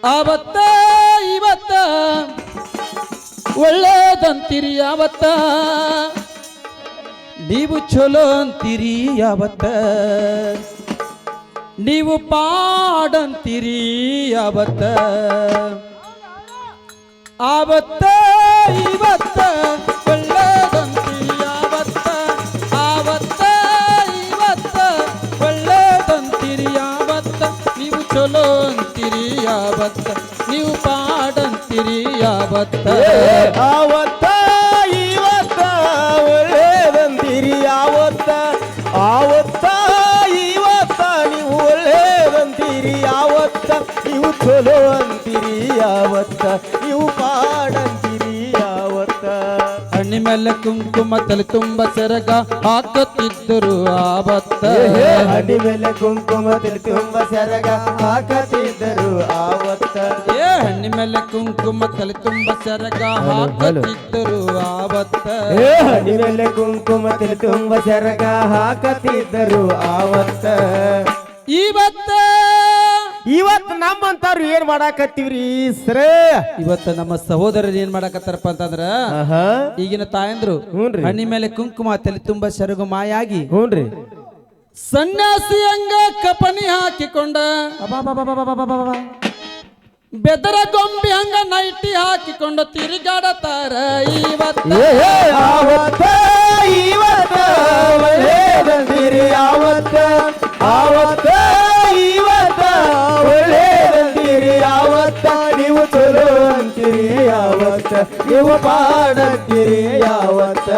ಆವತ್ತ ಇವತ್ತ ಒಳ್ಳೇದಂತೀರಿ ಯಾವತ್ತ ನೀವು ಚಲೋ ಅಂತೀರಿ ಯಾವತ್ತ ನೀವು ಪಾಡಂತೀರಿ ಯಾವತ್ತ ಆವತ್ತ ಇವತ್ತ ಒಳ್ಳೇದಂತೀರಿ ಯಾವತ್ತ ಆವತ್ತ ಇವತ್ತ ಒಳ್ಳೇದಂತೀರಿ ಯಾವತ್ತ ನೀವು ಚಲೋ ಅಂತೀರಿ ಯಾವತ್ತ ನೀವು ಪಾಡಂತೀರಿ ಯಾವತ್ತ ಆವತ್ತ ಇವತ್ತ ಒಳ್ಳೇದಂತೀರಿ ಯಾವತ್ತ ಆವತ್ತ ಇವತ್ತ ನೀವು ಒಳ್ಳೇದಂತೀರಿ ಯಾವತ್ತ ನೀವು ಚಲೋ ಅಂತೀರಿ ಯಾವತ್ತ ನೀವು ಪಾಡಂತೀರಿ ಯಾವತ್ತ ಹಣ್ಣಿ ಮೇಲೆ ಕುಂಕುಮ ತಲೆ ತುಂಬ ಸೆರಗ ಹಾಕುತ್ತಿದ್ದರು ಆವತ್ತ ಹಣ್ಣಿ ಮೇಲೆ ಕುಂಕುಮ ತಲೆ ತುಂಬ ಸೆರಗ ಹಾಕುತ್ತಿದ್ದರು ಆವತ್ತ ಹಣ್ಣಿ ಮೇಲೆ ಕುಂಕುಮ ತಲೆ ತುಂಬ ಸೆರಗ ಹಾಕುತ್ತಿದ್ದರು ಆವತ್ತ ಹಣ್ಣಿ ಮೇಲೆ ಕುಂಕುಮ ತಲೆ ತುಂಬ ಸೆರಗ ಹಾಕುತ್ತಿದ್ದರು ಆವತ್ತ ಇವತ್ತು ನಮ್ಮಂತಾರು ಏನ್ ಮಾಡಾಕತ್ತೀವ್ರಿ ಸರ ಇವತ್ತು ನಮ್ಮ ಸಹೋದರರು ಏನ್ ಮಾಡಾಕತ್ತಾರಪ್ಪ ಅಂತಂದ್ರ ಈಗಿನ ತಾಯಂದ್ರು ಹಣ್ಣಿ ಮೇಲೆ ಕುಂಕುಮ ತಲೆ ತುಂಬ ಸೆರಗು ಮಾಯಾಗಿ ಹ್ಞೂನ್ರಿ ಸನ್ಯಾಸಿ ಹಂಗ ಕಪನಿ ಹಾಕಿಕೊಂಡ ಬೆದರ ಗೊಂಬಿ ಹಂಗ ನೈಟಿ ಹಾಕಿಕೊಂಡು ತಿರುಗಾಡತಾರ ಇವತ್ತ ಒಳ್ಳೇದಂತೀರಿ ಯಾವತ್ತ ಆವತ್ತ ಇವತ್ತ ಒಳ್ಳೇದಂತೀರಿ ಯಾವತ್ತ ನೀವು ಚಲೋ ಅಂತೀರಿ ಯಾವತ್ತ ನೀವು ಪಾಡಂತೀರಿ ಯಾವತ್ತ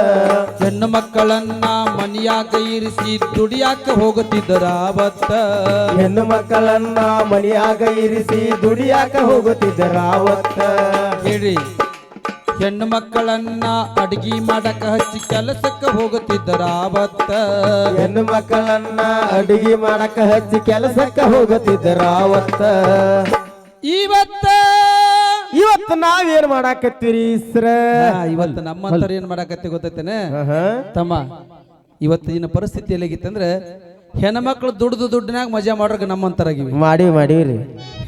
ಹೆಣ್ಣು ಮಕ್ಕಳನ್ನ ಮನೆಯಾಗ ಇರಿಸಿ ದುಡಿಯಾಕ ಹೋಗುತ್ತಿದ್ದರ ಆವತ್ತ ಹೆಣ್ಣು ಮಕ್ಕಳನ್ನ ಮನೆಯಾಗ ಇರಿಸಿ ದುಡಿಯಾಕ ಹೋಗುತ್ತಿದ್ದರ ಆವತ್ತ ಹೇಳಿ ಹೆಣ್ಣು ಮಕ್ಕಳನ್ನ ಅಡಿಗೆ ಮಾಡಕ ಹಚ್ಚಿ ಕೆಲಸಕ್ಕೆ ಹೋಗುತ್ತಿದ್ದರ ಆವತ್ತ ಹೆಣ್ಣು ಮಕ್ಕಳನ್ನ ಅಡಿಗೆ ಮಾಡಕ ಹಚ್ಚಿ ಕೆಲಸಕ್ಕೆ ಹೋಗುತ್ತಿದ್ದರ ಆವತ್ತ ಇವತ್ತು ನಾವೇನ್ ಮಾಡಾಕತ್ತೀರಿ ಸರ ಇವತ್ತು ನಮ್ಮಂತರ ಏನ್ ಮಾಡಾಕತ್ತಿ ಗೊತ್ತೈತೇನೆ ತಮ್ಮ ಇವತ್ತಿನ ಪರಿಸ್ಥಿತಿ ಎಲ್ಲಿಗಿತ್ತಂದ್ರೆ ಹೆಣ್ಮಕ್ಳು ದುಡ್ಡಿನಾಗ ಮಜಾ ಮಾಡ್ರ ನಮ್ಮಂತರಾಗಿವಿ ಮಾಡೀವ್ರಿ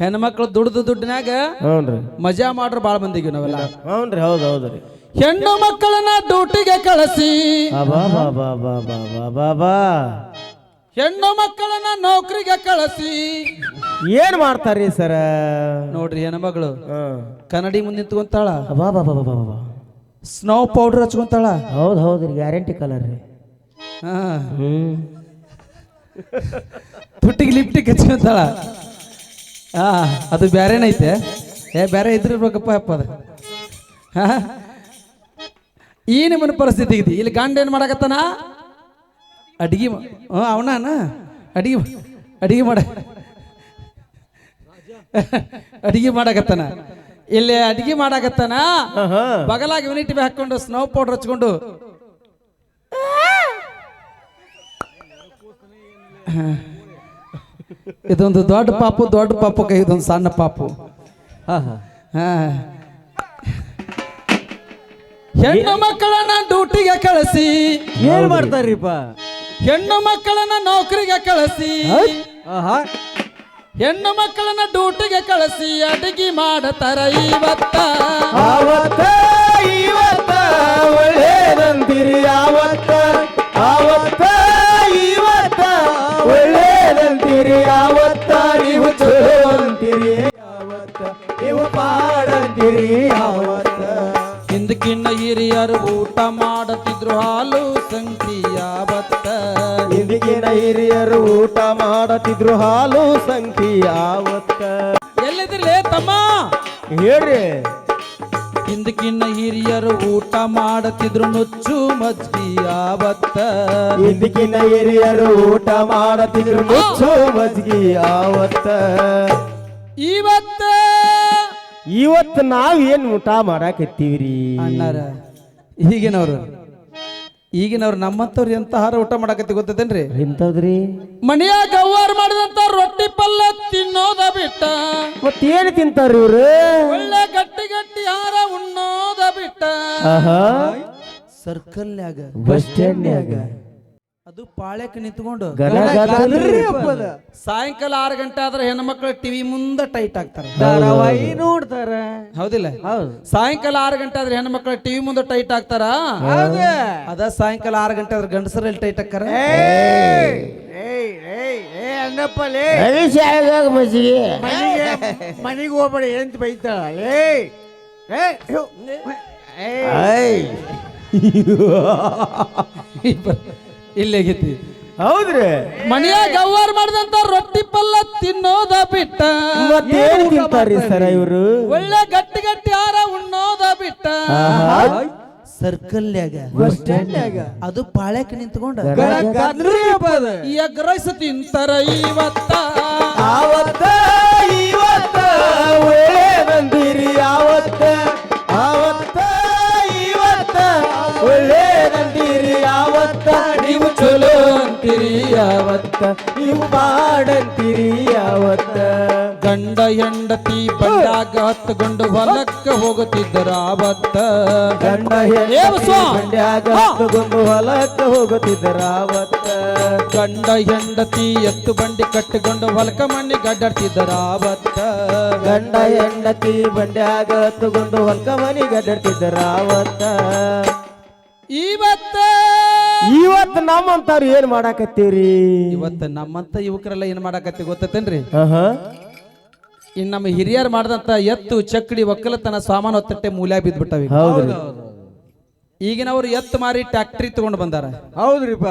ಹೆಣ್ಮಕ್ಳು ದುಡ್ಡಿನಾಗ ಮಜಾ ಮಾಡ್ರ ಬಾಳ ಮಂದಿಗೆ ನಾವೆಲ್ಲ ಹೌನ್ರಿ ಹೌದ್ರಿ ಹೆಣ್ಣು ಮಕ್ಕಳನ್ನ ಡ್ಯೂಟಿಗೆ ಕಳಿಸಿ ಹೆಣ್ಣು ಮಕ್ಕಳನ್ನ ನೌಕರಿಗೆ ಕಳಿಸಿ ಏನ್ ಮಾಡ್ತಾರ್ರಿ ಸರ ನೋಡ್ರಿ ಹೆಣ್ಮಗಳು ಕನ್ನಡಿ ಮುಂದೆ ನಿಂತ್ಕೊಂತಾಳ ಸ್ನೋ ಪೌಡರ್ ಹಚ್ಕೊಂತಾಳ ಹೌದ್ರಿ ಗ್ಯಾರಂಟಿ ಕಲರ್ ರೀ ತುಟ್ಟಿಗೆ ಲಿಪ್ಟಿಕ್ ಹಚ್ಕೊಂತಾಳ ಅದು ಬ್ಯಾರೇನೈತೆ ಬ್ಯಾರೆ ಇದ್ರಿರ್ಬೇಕಪ್ಪ ಅಪ್ಪ ಅದ ಈ ನಿಮ್ಮನ ಪರಿಸ್ಥಿತಿ ಐತಿ ಇಲ್ಲಿ ಗಂಡ ಏನ್ ಮಾಡಕತ್ತಾನ ಅಡಿಗೆ ಅವನ ಅಡಿಗೆ ಮಾಡಕತ್ತಾನ ಇಲ್ಲಿ ಅಡಿಗೆ ಮಾಡಕತ್ತಾನ ಬಗಲಾಗಿ ಯೂನಿಟಿ ಹಾಕೊಂಡು ಸ್ನೋ ಪೌಡರ್ ಹಚ್ಕೊಂಡು ಇದೊಂದು ದೊಡ್ಡ ಪಾಪು ಕೈ ಇದೊಂದು ಸಣ್ಣ ಪಾಪು ಹೆಣ್ಣು ಮಕ್ಕಳನ್ನ ಡ್ಯೂಟಿಗೆ ಕಳಿಸಿ ಏನ್ ಮಾಡ್ತಾರ್ರಿಪ್ಪ ಹೆಣ್ಣು ಮಕ್ಕಳನ್ನ ನೌಕರಿಗೆ ಕಳಿಸಿ ಹೆಣ್ಣು ಮಕ್ಕಳನ್ನ ಡ್ಯೂಟಿಗೆ ಕಳಿಸಿ ಅಡಿಗೆ ಮಾಡತಾರ ಇವತ್ತ ಒಳ್ಳೇದಂತೀರಿ ಯಾವತ್ತ ಆವತ್ತ ಇವತ್ತ ಒಳ್ಳೇದಂತೀರಿ ಯಾವತ್ತ ನೀವು ಚಲೋ ಅಂತೀರಿ ಯಾವತ್ತ ನೀವು ಪಾಡಂತೀರಿ ಯಾವತ್ತ ಹಿಂದಕ್ಕಿನ್ನ ಹಿರಿಯರು ಊಟ ಮಾಡುತ್ತಿದ್ರು ಹಾಲು ಸಂಗತಿ ಯಾವತ್ತ ಹಿಂದಕ್ಕಿನ ಹಿರಿಯರು ಊಟ ಮಾಡುತ್ತಿದ್ರು ಹಾಲು ಸಂಗತಿ ಯಾವತ್ತ ಎಲ್ಲಿದ್ರಲೇ ತಮ್ಮ ಹೇಳ್ರಿ ಹಿಂದಕ್ಕಿನ್ನ ಹಿರಿಯರು ಊಟ ಮಾಡುತ್ತಿದ್ರು ನುಚ್ಚು ಮಜ್ಗಿ ಯಾವತ್ತ ಹಿಂದಕ್ಕಿನ ಹಿರಿಯರು ಊಟ ಮಾಡುತ್ತಿದ್ರು ನುಚ್ಚು ಮಜ್ಗಿ ಯಾವತ್ತ ಇವತ್ತು ನಾವ್ ಏನ್ ಊಟ ಮಾಡಾಕತ್ತೀವ್ರಿ ಅಣ್ಣಾರ ಈಗಿನವ್ರು ನಮ್ಮಂತವ್ರು ಎಂತಹಾರ ಊಟ ಮಾಡಾಕತ್ತಿ ಗೊತ್ತದೇನ್ರಿ ಎಂತದ್ರಿ ಮನೆಯಾಗ ಅವ್ವಾರು ಮಾಡಿದಂತ ರೊಟ್ಟಿ ಪಲ್ಯ ತಿನ್ನೋದ ಬಿಟ್ಟ ಮತ್ತೇನು ತಿಂತಾರ ಇವ್ರು ಒಳ್ಳೆ ಗಟ್ಟಿ ಹಾರ ಉಣ್ಣೋದ ಬಿಟ್ಟ ಆಹಾ ಸರ್ಕಲ್ನ್ಯಾಗ ಬಸ್ ಸ್ಟ್ಯಾಂಡ್ನ್ಯಾಗ ಅದು ಪಾಳ್ಯಕ್ಕೆ ನಿಂತ್ಕೊಂಡು ಗಣಗಣರಿ ಹಬ್ಬದ ಸಾಯಂಕಾಲ 6 ಗಂಟೆ ಆದ್ರೆ ಹೆಣ್ಮಕ್ಳು ಟಿವಿ ಮುಂದೆ ಟೈಟ್ ಆಗ್ತಾರೆ, ಧಾರಾವಾಹಿ ನೋಡ್ತಾರ. ಹೌದಿಲ್ಲ? ಹೌದು. ಸಾಯಂಕಾಲ 6 ಗಂಟೆ ಆದ್ರೆ ಹೆಣ್ಮಕ್ಳು ಟಿವಿ ಮುಂದೆ ಟೈಟ್ ಆಗ್ತಾರ. ಅದ ಸಾಯಂಕಾಲ 6 ಗಂಟೆ ಆದ್ರೆ ಗಂಡಸರಲ್ಲಿ ಟೈಟ್ ಹಾಕಾರ. ಮನೆಗೆ ಹೋಗ್ಬೇಡ ಎಂತ ಬೈತಾಳ. ಇಲ್ಲೇಗೈತಿ. ಹೌದ್ರಿ, ಮನೆಯಾಗ ಅವ್ವಾರ ಮಾಡಿದಂತ ರೊಟ್ಟಿ ಪಲ್ಯ ತಿನ್ನೋದ ಬಿಟ್ಟ ಮತ್ತೇನು ತಿಂತಾರ್ರಿ ಸರ ಇವರು? ಒಳ್ಳೆ ಗಟ್ಟಿ ಗಟ್ಟಿ ಆರ ಉಣ್ಣೋದ ಬಿಟ್ಟ ಸರ್ಕಲ್ಯಾಗ ಬಸ್ ಸ್ಟ್ಯಾಂಡ್ನ್ಯಾಗ ಅದು ಪಾಳ್ಯಕ್ಕೆ ನಿಂತ್ಕೊಂಡ ಗಣಗಣರಿ ಹಬ್ಬದ ಎಗ್ ರೈಸ್ ತಿಂತಾರ ಇವತ್ತ ಆವತ್ತ ಇವತ್ತ ಒಳ್ಳೆದಂದಿರಿ. ಆವತ್ತ ಆವತ್ತ ಇವತ್ತ ಒಳ್ಳೆದಂದಿರಿ. ಆವತ್ತ ನೀವು ಚಲೋ ಅಂತೀರಿ. ಯಾವತ್ತ ನೀವು ಮಾಡಂತೀರಿ. ಯಾವತ್ತ ಗಂಡ ಹೆಂಡತಿ ಬಂದಾಗ ಹತ್ತುಕೊಂಡು ಹೊಲಕ್ಕ ಹೋಗುತ್ತಿದ್ದರ ಆವತ್ತ ಗಂಡ ಹೆಂಡ್ಯಾಗ ಹತ್ತುಕೊಂಡು ಹೊಲಕ್ಕ ಹೋಗುತ್ತಿದ್ದರ. ಆವತ್ತ ಗಂಡ ಹೆಂಡತಿ ಎತ್ತು ಬಂಡಿ ಕಟ್ಟಿಕೊಂಡು ಹೊಲಕ ಮಣ್ಣಿ ಗಡ್ಡಾಡ್ತಿದ್ದರ. ಆವತ್ತ ಗಂಡ ಹೆಂಡತಿ ಬಂಡ್ಯಾಗ ಹತ್ತುಕೊಂಡು ಹೊಲ್ಕ ಮನಿಗೆ ಅಡ್ಡಾಡ್ತಿದ್ದರ. ಆವತ್ತ ಇವತ್ತ ಇವತ್ತು ನಮ್ಮಂತಾರು ಏನ್ ಮಾಡಾಕತ್ತೀರಿ? ಇವತ್ತ ನಮ್ಮಂತ ಯುವಕರೆಲ್ಲ ಏನ್ ಮಾಡಾಕತ್ತಿ ಗೊತ್ತೇನ್ರಿ? ಇನ್ ನಮ್ಮ ಹಿರಿಯರು ಮಾಡಿದಂತ ಎತ್ತು ಚಕ್ಕಡಿ ಒಕ್ಕಲತನ ಸಾಮಾನು ಹೊತ್ತಟ್ಟೆ ಮೂಲ್ಯ ಬಿದ್ಬಿಟ್ಟವಿ. ಹೌದ್ರಿ. ಈಗಿನವ್ರು ಎತ್ತು ಮಾರಿ ಟ್ಯಾಕ್ಟ್ರಿ ತಗೊಂಡು ಬಂದಾರ. ಹೌದ್ರಿಪ್ಪ.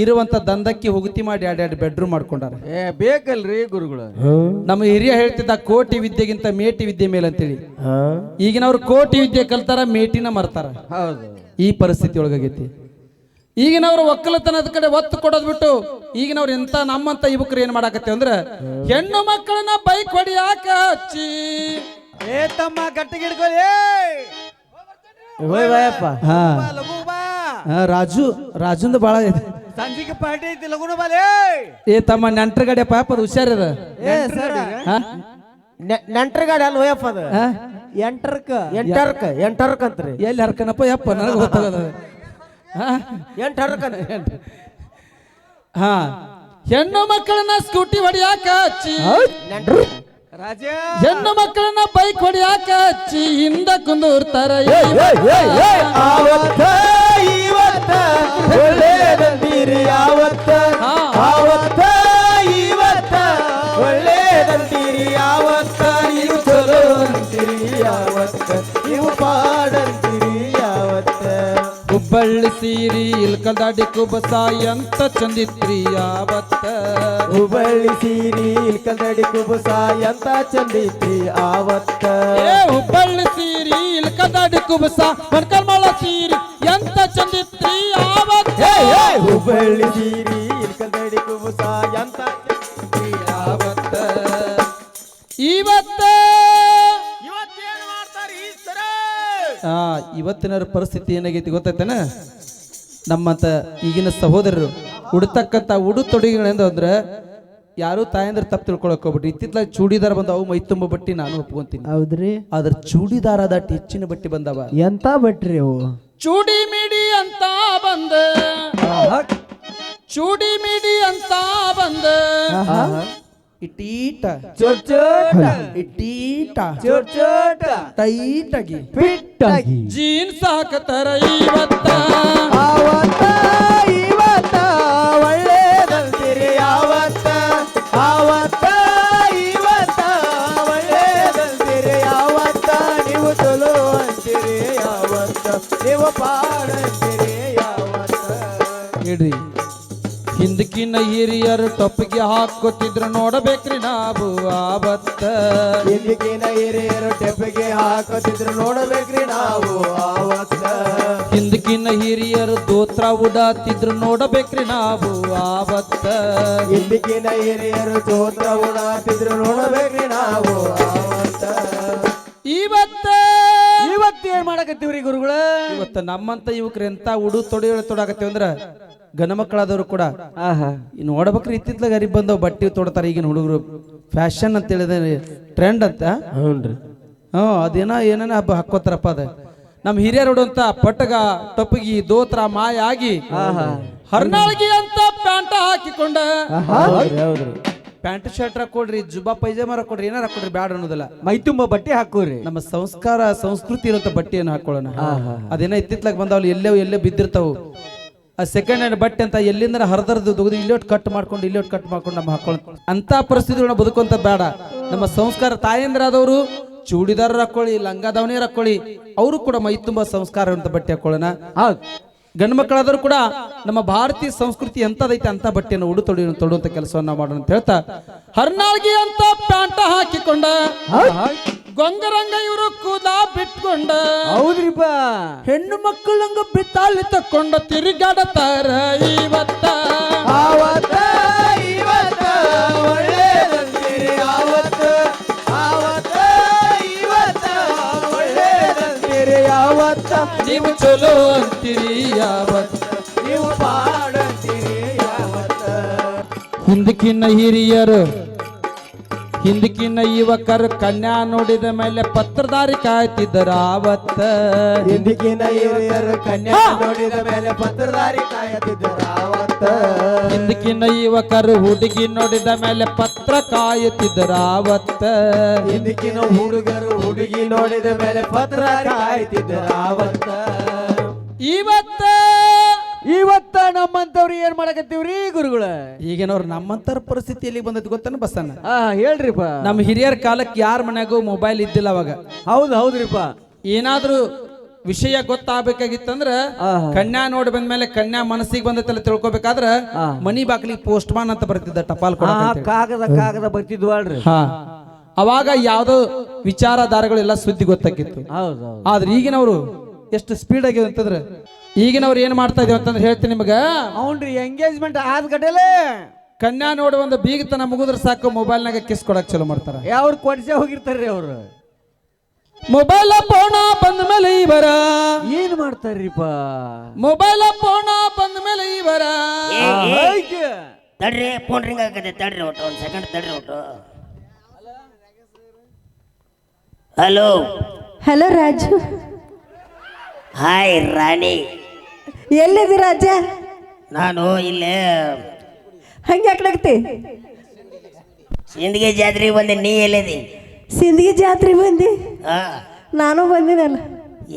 ಇರುವಂತ ದಂಧಕ್ಕೆ ಹುಗುತಿ ಮಾಡಿ 2 ಬೆಡ್ರೂಮ್ ಮಾಡ್ಕೊಂಡಾರ. ಬೇಕಲ್ರಿ ಗುರುಗಳು. ನಮ್ಮ ಹಿರಿಯ ಹೇಳ್ತಿದ್ದ ಕೋಟಿ ವಿದ್ಯೆಗಿಂತ ಮೇಟಿ ವಿದ್ಯೆ ಮೇಲೆ ಅಂತೇಳಿ. ಈಗಿನವ್ರು ಕೋಟಿ ವಿದ್ಯೆ ಕಲ್ತಾರ, ಮೇಟಿನ ಮರ್ತಾರ. ಹೌದು. ಈ ಪರಿಸ್ಥಿತಿ ಒಳಗಾಗೈತಿ. ಈಗಿನವ್ರು ಒಕ್ಕಲತನದ ಕಡೆ ಒತ್ತು ಕೊಡೋದ್ ಬಿಟ್ಟು ಈಗಿನವ್ರು ಎಂತ ನಮ್ಮಂತ ಯುವಕರು ಏನ್ ಮಾಡಾಕತ್ತೇವ ಅಂದ್ರ ಹೆಣ್ಣು ಮಕ್ಕಳನ್ನ ಬೈಕ್ ಹೊಡಿಯಾಕ ಹಚ್ಚಿ ತಮ್ಮ ಗಟ್ಟಿಗೆ ಹಿಡ್ಕೊಳ್ಳಿ. ರಾಜುಂದ ಬಾಳ ಐತಿ. ಸಂಜಿಗೆ ಪಾರ್ಟಿ ಐತಿ, ಲಗುನ ಬಾಲೆ. ತಮ್ಮ ನೆಂಟ್ರ ಗಡೆ ಪಾಪ ಅದು ಹುಷಾರದ. ನೆಂಟ್ರ ಗಾಡಿ ಅಲ್ಲ ಹೋಯಪ್ಪ ಅದು. ಎಂಟರ್ಕ ಅಂತ್ರಿ. ಎಲ್ಲಿ ಹರ್ಕನಪ್ಪ ಯಪ್ಪ ನನಗೆ ಗೊತ್ತಾಗದ. ಎಂಟರ್ಕ ಹಾ, ಹೆಣ್ಣು ಮಕ್ಕಳನ್ನ ಸ್ಕೂಟಿ ಹೊಡಿಯಾಕ ಹಚ್ಚಿ, ಹೆಣ್ಣು ಮಕ್ಕಳನ್ನ ಬೈಕ್ ಹೊಡಿಯಾಕ ಹಚ್ಚಿ ಹಿಂದ ಕುಂದೂರ್ತಾರ. ಆವತ್ತ ಇವತ್ತ ಒಳ್ಳೆದಂತೀರಿ. ಆವತ್ತ ಆವತ್ತ ಇವತ್ತ ಒಳ್ಳೆದಂತೀರಿ. ಆವತ್ತ ನೀವು ಚಲೋ ಅಂತೀರಿ. ಯಾವತ್ತ ನೀವು ಪಾಡಂತೀರಿ. ಯಾವತ್ತ ಹುಬ್ಬಳ್ಳಿ ಸೀರಿ ಇಲ್ಕಲ್ದಾಡಿ ಕುಬಸ ಎಂತ ಚಂದಿತ್ರಿ. ಯಾವತ್ತ ಹುಬ್ಬಳ್ಳಿ ಸೀರಿ ಇಲ್ಕಲ್ದಾಡಿ ಕುಬಸ ಎಂತ ಚಂದಿತ್ರಿ. ಆವತ್ತ ಹುಬ್ಬಳ್ಳಿ ಸೀರಿ ಇಲ್ಕಲ್ದಾಡಿ ಕುಬಸ ಮಣ್ಕಲ್ಮಳ ಸೀರಿ ಎಂತ ಚಂದಿತ್ರಿ. ಆವತ್ತ ಹುಬ್ಬಳ್ಳಿ ಸೀರಿ ಇಲ್ಕಲ್ದಾಡಿ ಕುಬಸ ಎಂತ ಚಂದಿತ್ರಿ. ಆವತ್ತ ಇವತ್ತ ಇವತ್ತೇನು ಮಾಡ್ತಾರೆ ಈ ಸರ? ಇವತ್ತಿನ ಪರಿಸ್ಥಿತಿ ಏನಾಗೈತಿ ಗೊತ್ತೈತೇನ? ನಮ್ಮಂತ ಈಗಿನ ಸಹೋದರರು ಉಡ್ತಕ್ಕಂತ ಉಡುತೊಡುಗೆಗಳಿಂದ ಅಂದ್ರೆ ಯಾರು ತಾಯಂದ್ರೆ ತಪ್ಪು ತಿಳ್ಕೊಳಕ್ ಹೋಗ್ಬಿಟ್ರಿ. ಇತ್ತಿತ್ತಲಾಗ ಚೂಡಿದಾರ ಬಂದವು, ಮೈ ತುಂಬ ಬಟ್ಟಿ ನಾನು ಒಪ್ಕೊಂತೀನಿ. ಹೌದ್ರಿ. ಆದ್ರ ಚೂಡಿದಾರ ದಾಟ್ ಹೆಚ್ಚಿನ ಬಟ್ಟಿ ಬಂದವ. ಎಂತ ಬಟ್ರಿ ಅವು? ಚೂಡಿ ಮಿಡಿ ಅಂತ ಬಂದ, ಚೂಡಿ ಮಿಡಿ ಅಂತ ಬಂದ, ಇಟೀಟ ಚೋಟ ಇಟೀಟ ಚೋಟ ಟೈಟಾಗಿ ಪಿಟ್ಟಾಗಿ ಜೀನ್ಸ್ ಹಾಕತಾರ. ಇವತ್ತ ಆವತ್ತ ಇವತ್ತ ಒಳ್ಳೆದಂತೀರಿ. ಆವತ್ತ ಆವತ್ತ ಇವತ್ತ ಒಳ್ಳೆದಂತೀರಿ. ಯಾವತ್ತ ನೀವು ಚಲೋ ಅಂತೀರಿ. ಯಾವತ್ತ ನೀವು ಪಾಡಂತೀರಿ. ಯಾವತ್ತ ಹೇಳ್ರಿ, ಹಿಂದಕಿನ ಹಿರಿಯರು ಟೊಪ್ಪಿಗೆ ಹಾಕೋತಿದ್ರು ನೋಡಬೇಕ್ರಿ ನಾವು. ಆವತ್ತ ಹಿಂದಕಿನ ಹಿರಿಯರು ಟೆಪ್ಪಿಗೆ ಹಾಕೋತಿದ್ರು ನೋಡಬೇಕ್ರಿ ನಾವು. ಆವತ್ತ ಹಿಂದಕಿನ ಹಿರಿಯರು ದೋತ್ರ ಉಡಾತಿದ್ರು ನೋಡಬೇಕ್ರಿ ನಾವು. ಆವತ್ತ ಹಿಂದಕಿನ ಹಿರಿಯರು ಚೋತ್ರ ಉಡಾತಿದ್ರು ನೋಡಬೇಕ್ರಿ ನಾವು. ಆವತ್ತ ಇವತ್ತ ಇವತ್ತೇನ್ ಮಾಡಕತ್ತೀವ್ರಿ ಗುರುಗಳ? ಇವತ್ತ ನಮ್ಮಂತ ಯುವಕರು ಎಂತ ತೊಡಾಕತ್ತೀವಿ ಅಂದ್ರ ಗಣ ಮಕ್ಕಳಾದವ್ರು ಕೂಡ ನೋಡ್ಬೇಕ್ರಿ. ಇತ್ತಿತ್ಲಾಗ ಅರಿಬ್ ಬಂದವ್ ಬಟ್ಟೆ ತೊಡ್ತಾರ ಈಗಿನ ಹುಡುಗರು. ಫ್ಯಾಷನ್ ಅಂತ ಹೇಳಿದ್ರೆ ಟ್ರೆಂಡ್ ಅಂತ. ಅದೇನ ಏನೇನ ಹಬ್ಬ ಹಾಕೋತಾರಪ್ಪ. ಅದ ನಮ್ಮ ಹಿರಿಯರು ಉಡುವಂತ ಪಟ್ಟಗ ಟೊಪ್ಪಿಗೆ ದೋತ್ರ ಮಾಯ ಆಗಿ ಹರ್ನಾಳ್ಗಿ ಅಂತ ಪ್ಯಾಂಟ ಹಾಕಿಕೊಂಡ ಹೌದ್ರಿ ಪ್ಯಾಂಟ್ ಶರ್ಟ್ ಹಾಕೊಡ್ರಿ ಜುಬಾ ಪೈಜಾಮ ಹಾಕೊಡ್ರಿ ಏನಾರ ಹಾಕೊಡ್ರಿ ಬ್ಯಾಡ ಅನ್ನೋದಿಲ್ಲ. ಮೈ ತುಂಬಾ ಬಟ್ಟೆ ಹಾಕೋರಿ. ನಮ್ಮ ಸಂಸ್ಕಾರ ಸಂಸ್ಕೃತಿ ಇರುವಂತ ಬಟ್ಟೆಯನ್ನು ಹಾಕೊಳ್ಳೋಣ. ಅದೇನ ಇತ್ತಿತ್ಲಾಗ ಬಂದಾವ್ ಎಲ್ಲೇ ಬಿದ್ದಿರ್ತಾವು. ಆ ಸೆಕೆಂಡ್ ಹ್ಯಾಂಡ್ ಬಟ್ಟೆ ಅಂತ ಎಲ್ಲಿಂದ ಹರಿದರ್ದು ತೆಗೆದು ಇಲ್ಲೊಟ್ಟು ಕಟ್ ಮಾಡ್ಕೊಂಡು ನಮ್ಮ ಹಾಕೊಳ್ಳ ಅಂತ ಪರಿಸ್ಥಿತಿಗಳನ್ನ ಬದುಕುವಂತ ಬೇಡ. ನಮ್ಮ ಸಂಸ್ಕಾರ ತಾಯಂದ್ರಾದವರು ಚೂಡಿದಾರ ಹಾಕೊಳ್ಳಿ, ಲಂಗಾದವನೇ ಹಾಕೊಳ್ಳಿ, ಅವರು ಕೂಡ ಮೈ ತುಂಬಾ ಸಂಸ್ಕಾರ ಇರುವಂತ ಬಟ್ಟೆ ಹಾಕೊಳ್ಳೋಣ. ಗಂಡು ಮಕ್ಕಳಾದರೂ ಕೂಡ ನಮ್ಮ ಭಾರತೀಯ ಸಂಸ್ಕೃತಿ ಎಂತದೈತೆ ಅಂತ ಬಟ್ಟೆಯನ್ನು ತೊಡುವಂತ ಕೆಲಸವನ್ನ ಮಾಡೋಣ ಅಂತ ಹೇಳ್ತಾ, ಹರ್ನಾಳ್ಗಿ ಅಂತ ಪ್ಯಾಂಟ ಹಾಕಿಕೊಂಡ ಗೊಂಗರಂಗ ಇವರು ಕೂದ ಬಿಟ್ಕೊಂಡ ಹೌದ್ರಿಪ್ಪ ಹೆಣ್ಣು ಮಕ್ಕಳಂಗ ಬಿತ್ತಾಲಿ ತಕ್ಕೊಂಡ ತಿರುಗಾಡತಾರ ಇವತ್ತ ನೀವು ಚಲೋ ಅಂತೀರಿ ಯಾವತ್ತ ನೀವು ಪಾಡಂತೀರಿ ಯಾವತ್ತ. ಹಿಂದಕ್ಕಿನ್ನ ಹಿರಿಯರು ಹಿಂದಕ್ಕಿನ್ನ ಯುವಕರು ಕನ್ಯಾ ನೋಡಿದ ಮೇಲೆ ಪತ್ರಧಾರಿ ಕಾಯ್ತಿದ್ದರು ಆವತ್ತ. ಹಿಂದಕ್ಕಿನ ಹಿರಿಯರು ಕನ್ಯಾ ನೋಡಿದ ಮೇಲೆ ಪತ್ರಧಾರಿ ಕಾಯುತ್ತಿದ್ದರು ಆವತ್ತ. ಹಿಂದಕ್ಕಿನ್ನ ಯುವಕರು ಹುಡುಗಿ ನೋಡಿದ ಮೇಲೆ ಪತ್ರ ಕಾಯುತ್ತಿದ್ದರು ಆವತ್ತ. ಹಿಂದಕ್ಕಿನ ಹುಡುಗರು ಹುಡುಗಿ ನೋಡಿದ ಮೇಲೆ ಪತ್ರ ಕಾಯುತ್ತಿದ್ದರು ಆವತ್ತ. ಇವತ್ತ ನಮ್ಮಂತವ್ರು ಏನ್ ಮಾಡಕತ್ತೀವ್ರಿ ಗುರುಗಳ? ಈಗಿನವ್ರು ನಮ್ಮಂತರ ಪರಿಸ್ಥಿತಿಯಲ್ಲಿ ಬಂದೈತಿ ಗೊತ್ತಾನ ಬಸ್ಸನ್ನ. ಹೇಳ್ರಿಪ್ಪ. ನಮ್ಮ ಹಿರಿಯರ ಕಾಲಕ್ಕೆ ಯಾರ ಮನ್ಯಾಗೂ ಮೊಬೈಲ್ ಇದ್ದಿಲ್ಲ ಅವಾಗ. ಹೌದ್ರಿಪ್ಪ. ಏನಾದ್ರೂ ವಿಷಯ ಗೊತ್ತಾಗಬೇಕಾಗಿತ್ತಂದ್ರ ಕನ್ಯಾ ನೋಡಿ ಬಂದ್ಮೇಲೆ ಕನ್ಯಾ ಮನಸ್ಸಿಗೆ ಬಂದೈತಲ್ಲ ತಿಳ್ಕೊಬೇಕಾದ್ರ ಮನಿ ಬಾಕ್ಲಿಗೆ ಪೋಸ್ಟ್ ಮಾನ್ ಅಂತ ಬರ್ತಿದ್ದ ಟಪಾಲ್ ಕಾಗದ ಬರ್ತಿದ್ವಲ್ರಿ. ಅವಾಗ ಯಾವ್ದೋ ವಿಚಾರಧಾರೆಗಳೆಲ್ಲ ಸುದ್ದಿ ಗೊತ್ತಾಗಿತ್ತು. ಆದ್ರೆ ಈಗಿನವ್ರು ಎಷ್ಟು ಸ್ಪೀಡ್ ಆಗಿದೆ ಅಂತಂದ್ರೆ ಈಗಿನವ್ರು ಏನ್ ಮಾಡ್ತಾ ಇದೀವಿ ಅಂತಂದ್ರೆ ಹೇಳ್ತೀನಿ ನಿಮಗ. ಅವ್ನ್ರಿ ಎಂಗೇಜ್ಮೆಂಟ್ ಆದ ಗಡಲೆ ಕನ್ಯಾ ನೋಡಿ ಒಂದು ಬೀಗತನ ಮುಗಿದ್ರೆ ಸಾಕು ಮೊಬೈಲ್ನಾಗ ಕಿಸ್ ಕೊಡಕ್ ಚಲೋ ಮಾಡ್ತಾರ. ಯಾವ್ರು ಕೊಡ್ಸೆ ಹೋಗಿರ್ತಾರ್ರಿ ಅವ್ರು. ಮೊಬೈಲ್ ಫೋನ ಬಂದ ಮೇಲೆ ಇವರ ಏನ್ ಮಾಡ್ತಾರ್ರಿಪ್ಪ? ಮೊಬೈಲ್ ಫೋನ ಬಂದ ಮೇಲೆ ಇವರ ತಡ್ರಿ, ಫೋನ್ ರಿಂಗ್ ಆಗತ್ತೆ, ತಡ್ರಿ ಒಟ್ಟು ಒಂದು ಸೆಕೆಂಡ್ ತಡ್ರಿ ಒಟ್ಟು. ಹಲೋ ಹಲೋ ರಾಜು, ಹಾಯ್ ರಾಣಿ. ಎಲ್ಲಿದಿ ರಾಜ? ನಾನು ಇಲ್ಲೇ ಹಂಗೆ ಯಾಕಲಾಗತ್ತೆ? ಸಿಂದಗಿ ಜಾತ್ರೆಗೆ ಬಂದೆ. ನೀ ಎಲ್ಲಿದಿ? ಸಿಂದಗಿ ಜಾತ್ರೆ ಬಂದಿ? ಹಾ, ನಾನು ಬಂದಿನಲ್ಲ.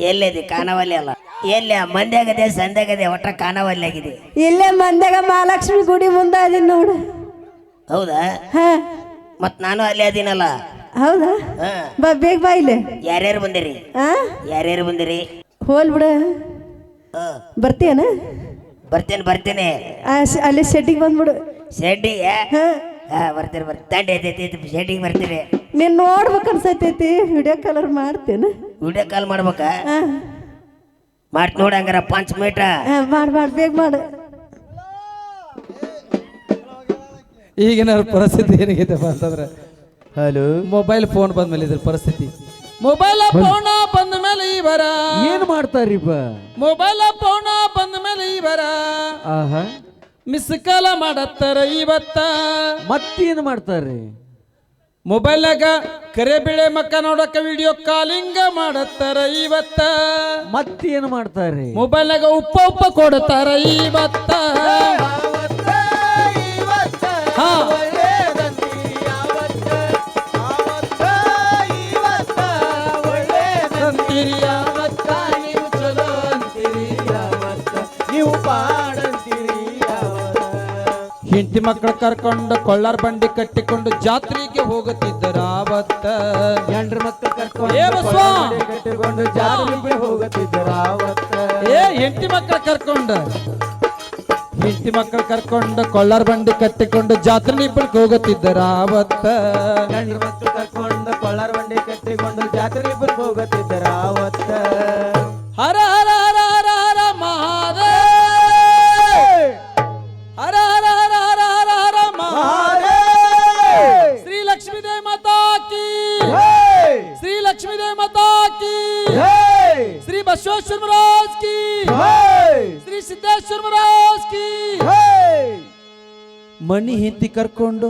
ಎಲ್ಲಿದಿ? ಕಾಣವಲ್ಲಿ ಅಲ್ಲ. ಎಲ್ಲಿ ಮಂದ್ಯಾಗದೆ ಸಂಧ್ಯಾಗದೆ ಒಟ್ಟ ಕಾಣವಲ್ಲಿ ಆಗಿದೆ. ಇಲ್ಲೇ ಮಂದ್ಯಾಗ ಮಹಾಲಕ್ಷ್ಮಿ ಗುಡಿ ಮುಂದೆ ಅದೀನಿ ನೋಡು. ಹೌದಾ? ಹಾ, ಮತ್ ನಾನು ಅಲ್ಲೇ ಅದೀನಲ್ಲ. ಹೌದಾ? ಬಾ ಬೇಗ ಬಾ ಇಲ್ಲಿ. ಯಾರ್ಯಾರು ಬಂದಿರಿ? ಯಾರ್ಯಾರು ಬಂದಿರಿ? ಹೋಲ್ ಬಿಡ, ಬರ್ತೀಯನ? ಬರ್ತೇನೆ. ಅಲ್ಲಿ ಶೆಡ್ಡಿಗೆ ಬಂದ್ಬಿಡು. ಶೆಡ್ಡಿಗೆ? ಬರ್ತೀರಿ ತಂಡ ಶೆಡ್ಡಿಗೆ ಬರ್ತೀರಿ. ನೀನ್ ನೋಡ್ಬೇಕು ಅನ್ಸತೈತಿ. ವಿಡಿಯೋ ಕಾಲರ್ ಮಾಡ್ತೇನೆ. ವಿಡಿಯೋ ಕಾಲ್ ಮಾಡ್ಬೇಕಾ? ಮಾಡ್ತ ನೋಡಿ ಹಂಗಾರ 5 ಮಿನಿಟ್ ಮಾಡ್ ಬೇಗ ಮಾಡು. ಈಗಿನ ಪರಿಸ್ಥಿತಿ ಏನಾಗೈತಪ್ಪ ಅಂತಂದ್ರೆ, ಹಲೋ, ಮೊಬೈಲ್ ಫೋನ್ ಬಂದ್ಮೇಲೆ ಇದ್ರ ಪರಿಸ್ಥಿತಿ. ಮೊಬೈಲ್ ಫೋನ ಬಂದ ಮೇಲೆ ಇವರ ಏನ್ ಮಾಡ್ತಾರ್ರಿಪ್ಪ? ಮೊಬೈಲ್ ಫೋನ ಬಂದ ಮೇಲೆ ಇವರ ಮಿಸ್ ಕಾಲ ಮಾಡತ್ತಾರ ಇವತ್ತ. ಮತ್ತೇನ್ ಮಾಡ್ತಾರ್ರಿ? ಮೊಬೈಲ್ನಾಗ ಕರೆ ಬೆಳೆ ಮಕ್ಕ ನೋಡಕ ವಿಡಿಯೋ ಕಾಲಿಂಗ್ ಮಾಡತ್ತಾರ ಇವತ್ತ. ಮತ್ತೇನ್ ಮಾಡ್ತಾರ್ರಿ? ಮೊಬೈಲ್ನಾಗ ಉಪ್ಪ ಕೊಡ್ತಾರ ಇವತ್ತ. ಹಾ, ಹೆಂಡತಿ ಮಕ್ಕಳ ಕರ್ಕೊಂಡು ಕೊಳ್ಳಾರ್ ಬಂಡಿ ಕಟ್ಟಿಕೊಂಡು ಜಾತ್ರೆಗೆ ಹೋಗುತ್ತಿದ್ದರ ಅವತ್ತ. ಹೆಂಡ್ರ ಮಕ್ಕಳು ಕರ್ಕೊಂಡು ಜಾತ್ರೆಗೆ ಹೋಗುತ್ತಿದ್ದರ ಅವತ್ತ. ಹೆಂಡತಿ ಮಕ್ಕಳ ಕರ್ಕೊಂಡು ಕೊಳ್ಳಾರ್ ಬಂಡಿ ಕಟ್ಟಿಕೊಂಡು ಜಾತ್ರೆ ಇಬ್ಬರಿಗೆ ಹೋಗುತ್ತಿದ್ದರ ಅವತ್ತ. ಹೆಂಡ್ರ ಮಕ್ಕಳು ಕರ್ಕೊಂಡು ಕೊಳ್ಳಾರ್ ಬಂಡಿ ಕಟ್ಟಿಕೊಂಡು ಜಾತ್ರೆ ಇಬ್ಬರಿಗೆ ಹೋಗುತ್ತಿದ್ದರ ಅವತ್ತ. ಹರ ಹರ ಹರ ಹರ ಹರ ಮಹಾದೇವ, ಹರ ಹರ ಹರ ಹರ ಹರ ಹರ ಮಹಾದೇವ. ಶ್ರೀ ಲಕ್ಷ್ಮೀ ದೇವಿ ಮಾತಾ ಕಿ, ಶ್ರೀ ಲಕ್ಷ್ಮೀ ದೇವಿ ಮಾತಾ ಕಿ, ಶ್ರೀ ಬಸವೇಶ್ವರ ಮಹಾರಾಜ್ ಕಿ, ಶ್ರೀ ಸಿದ್ದೇಶ್ವರ ಮಹಾರಾಜ್ ಕಿ. ಮನಿ ಹೆಂಡತಿ ಕರ್ಕೊಂಡು,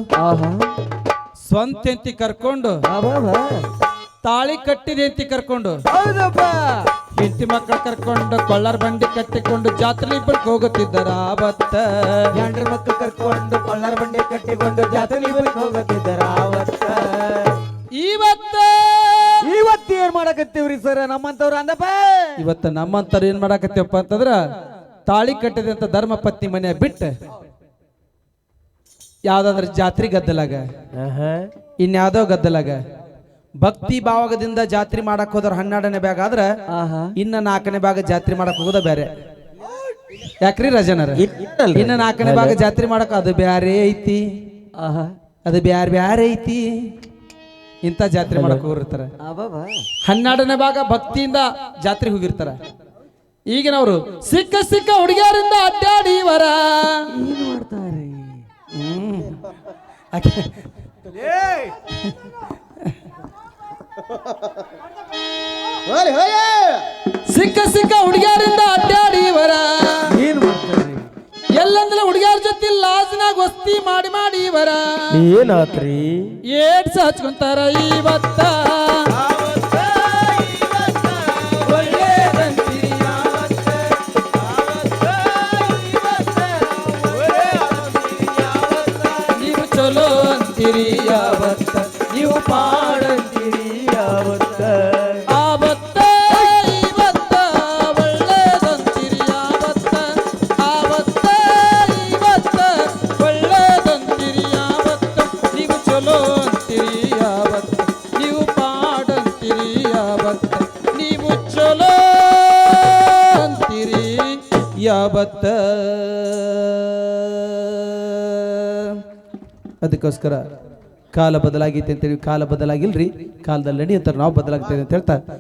ಸ್ವಂತ ಹೆಂಡತಿ ಕರ್ಕೊಂಡು, ತಾಳಿ ಕಟ್ಟಿದ ಹೆಂಡತಿ ಕರ್ಕೊಂಡು, ಹೆಂಡತಿ ಮಕ್ಕಳು ಕರ್ಕೊಂಡು ಕೊಳ್ಳಾರ ಬಂಡಿ ಕಟ್ಟಿಕೊಂಡು ಜಾತ್ರೆ ಇಬ್ಬರಿಗೆ ಹೋಗುತ್ತಿದ್ದರ ಆವತ್ತ ಹೆಂಡ್ರ ಮಕ್ಕಳು ಕರ್ಕೊಂಡು ಕೊಳ್ಳಾರ ಬಂಡಿ ಕಟ್ಟಿಕೊಂಡು ಜಾತ್ರೆ ಹೋಗುತ್ತಿದ್ದರ ಅವತ್ತ ಇವತ್ತು ಏನ್ ಮಾಡಕತ್ತೀವ್ರಿ ಸರ್ ನಮ್ಮಂತವ್ರ ಅಂದಪ್ಪ ಇವತ್ತ ನಮ್ಮಂತರ ಏನ್ ಮಾಡಾಕತ್ತೀವಪ್ಪ ಅಂತಂದ್ರ ತಾಳಿ ಕಟ್ಟಿದಂತ ಧರ್ಮ ಪತ್ನಿ ಮನೆ ಬಿಟ್ಟು ಯಾವ್ದಾದ್ರ ಜಾತ್ರೆ ಗದ್ದಲಾಗ ಇನ್ಯಾವ್ದೋ ಗದ್ದಲಾಗ ಭಕ್ತಿ ಭಾವದಿಂದ ಜಾತ್ರೆ ಮಾಡಕ್ ಹೋದ್ರ 12ನೇ ಬ್ಯಾಗ್ ಆದ್ರ ಇನ್ನ 4ನೇ ಭಾಗ ಜಾತ್ರೆ ಮಾಡಕ್ ಹೋಗೋದ ಬೇರೆ. ಯಾಕ್ರಿ ರಜನರ ಇನ್ನ 4ನೇ ಭಾಗ ಜಾತ್ರೆ ಮಾಡಕ್ ಅದು ಬ್ಯಾರೆ ಐತಿ, ಅದು ಬ್ಯಾರೆ ಐತಿ. ಇಂಥ ಜಾತ್ರೆ ಮಾಡಕ್ ಹೋಗಿರ್ತಾರ. 12ನೇ ಭಾಗ ಭಕ್ತಿಯಿಂದ ಜಾತ್ರೆ ಹೋಗಿರ್ತಾರ. ಈಗಿನವರು ಸಿಕ್ಕ ಹುಡುಗಿಯರಿಂದ ಅಡ್ಡಾಡಿವರ ಸಿಕ್ಕ ಹುಡುಗಿಯರಿಂದ ಅಡ್ಡಾಡಿವರ ಏನ್ ಮಾಡ್ತಾರೆ ಎಲ್ಲಂದ್ರೆ ಹುಡುಗಿಯರ ಜೊತೆ ಲಾಜ್ನಾಗ ವಸ್ತಿ ಮಾಡಿವರ ಏನಾತ್ರಿ ಏಡ್ಸ್ ಹಚ್ಕೊಂತಾರ ಇವತ್ತ ನೀವು ಚಲೋ ಅಂತೀರಿ ಯಾವತ್ತ, ನೀವು ಪಾಡಂತೀರಿ ಯಾವತ್ತ, ಆವತ್ತ ಇವತ್ತ ಒಳ್ಳೇದಂತೀರಿ ಯಾವತ್ತ, ಆವತ್ತ ಇವತ್ತ ಒಳ್ಳೇದಂತೀರಿ ಯಾವತ್ತ, ನೀವು ಚಲೋ ಅಂತೀರಿ ಯಾವತ್ತ, ನೀವು ಪಾಡಂತೀರಿ ಯಾವತ್ತ, ನೀವು ಚಲೋ ಅಂತೀರಿ ಯಾವತ್ತ. ಅದಕ್ಕೋಸ್ಕರ ಕಾಲ ಬದಲಾಗೈತೆ ಅಂತೇಳಿ ಕಾಲ ಬದಲಾಗಿಲ್ರಿ, ಕಾಲದಲ್ಲಿ ನಡೆಯುತ್ತಾರೆ ನಾವು ಬದಲಾಗ್ತೇವೆ ಅಂತ ಹೇಳ್ತಾ